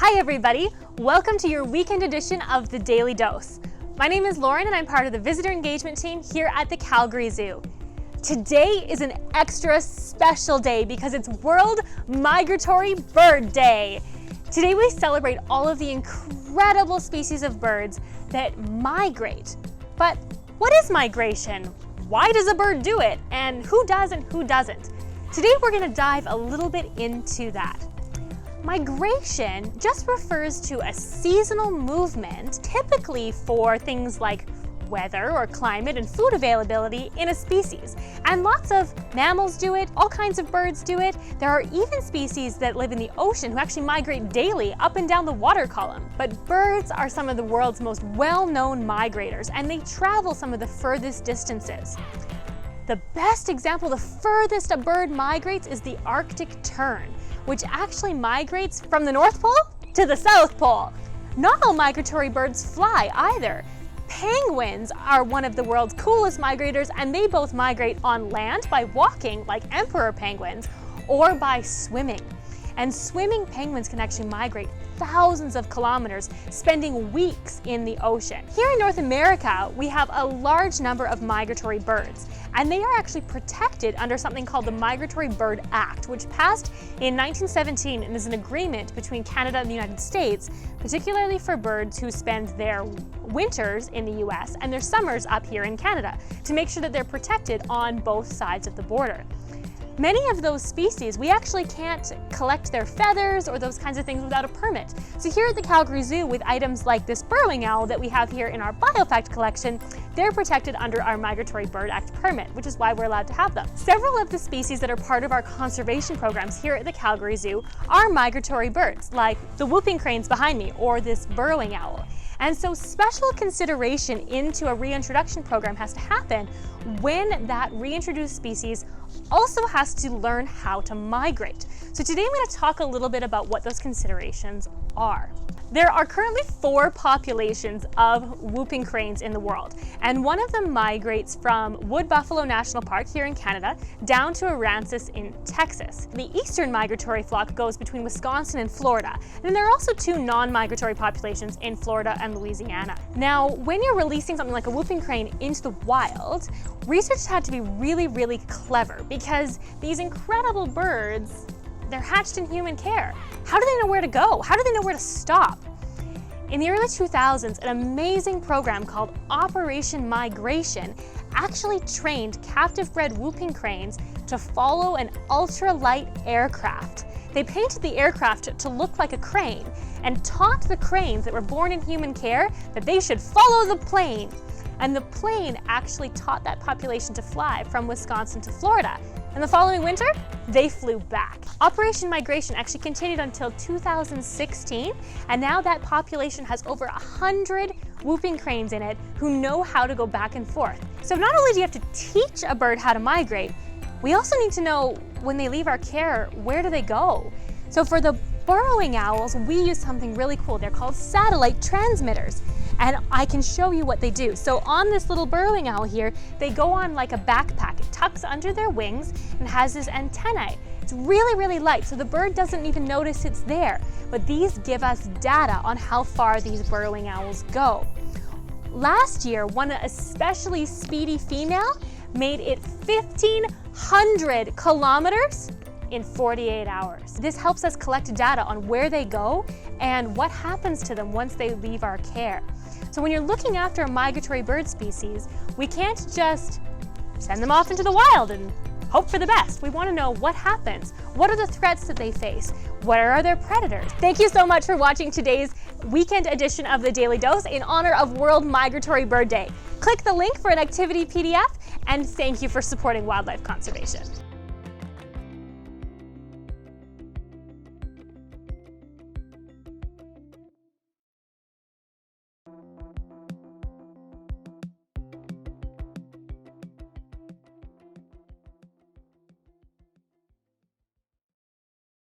Hi everybody, welcome to your weekend edition of the Daily Dose. My name is Lauren and I'm part of the visitor engagement team here at the Calgary Zoo. Today is an extra special day because it's World Migratory Bird Day. Today we celebrate all of the incredible species of birds that migrate. But what is migration? Why does a bird do it? And who does and who doesn't? Today we're going to dive a little bit into that. Migration just refers to a seasonal movement, typically for things like weather or climate and food availability in a species. And lots of mammals do it, all kinds of birds do it. There are even species that live in the ocean who actually migrate daily up and down the water column. But birds are some of the world's most well-known migrators, and they travel some of the furthest distances. The best example, the furthest a bird migrates, is the Arctic tern, which actually migrates from the North Pole to the South Pole. Not all migratory birds fly either. Penguins are one of the world's coolest migrators, and they both migrate on land by walking like emperor penguins or by swimming. And swimming penguins can actually migrate thousands of kilometers, spending weeks in the ocean. Here in North America, we have a large number of migratory birds, and they are actually protected under something called the Migratory Bird Act, which passed in 1917 and is an agreement between Canada and the United States, particularly for birds who spend their winters in the US and their summers up here in Canada, to make sure that they're protected on both sides of the border. Many of those species, we actually can't collect their feathers or those kinds of things without a permit. So here at the Calgary Zoo, with items like this burrowing owl that we have here in our Biofact collection, they're protected under our Migratory Bird Act permit, which is why we're allowed to have them. Several of the species that are part of our conservation programs here at the Calgary Zoo are migratory birds, like the whooping cranes behind me or this burrowing owl. And so special consideration into a reintroduction program has to happen when that reintroduced species also has to learn how to migrate. So today I'm going to talk a little bit about what those considerations are. There are currently 4 populations of whooping cranes in the world, and one of them migrates from Wood Buffalo National Park here in Canada down to Aransas in Texas. The eastern migratory flock goes between Wisconsin and Florida, and there are also 2 non-migratory populations in Florida and Louisiana. Now, when you're releasing something like a whooping crane into the wild, researchers had to be really clever, because these incredible birds, they're hatched in human care. How do they know where to go? How do they know where to stop? In the early 2000s, an amazing program called Operation Migration actually trained captive-bred whooping cranes to follow an ultralight aircraft. They painted the aircraft to look like a crane and taught the cranes that were born in human care that they should follow the plane. And the plane actually taught that population to fly from Wisconsin to Florida. And the following winter, they flew back. Operation Migration actually continued until 2016, and now that population has over 100 whooping cranes in it who know how to go back and forth. So not only do you have to teach a bird how to migrate, we also need to know when they leave our care, where do they go? So for the burrowing owls, we use something really cool. They're called satellite transmitters. And I can show you what they do. So on this little burrowing owl here, they go on like a backpack. It tucks under their wings and has this antennae. It's really light, so the bird doesn't even notice it's there. But these give us data on how far these burrowing owls go. Last year, one especially speedy female made it 1,500 kilometers in 48 hours. This helps us collect data on where they go and what happens to them once they leave our care. So when you're looking after a migratory bird species, we can't just send them off into the wild and hope for the best. We want to know what happens. What are the threats that they face? Where are their predators? Thank you so much for watching today's weekend edition of the Daily Dose in honor of World Migratory Bird Day. Click the link for an activity PDF, and thank you for supporting wildlife conservation.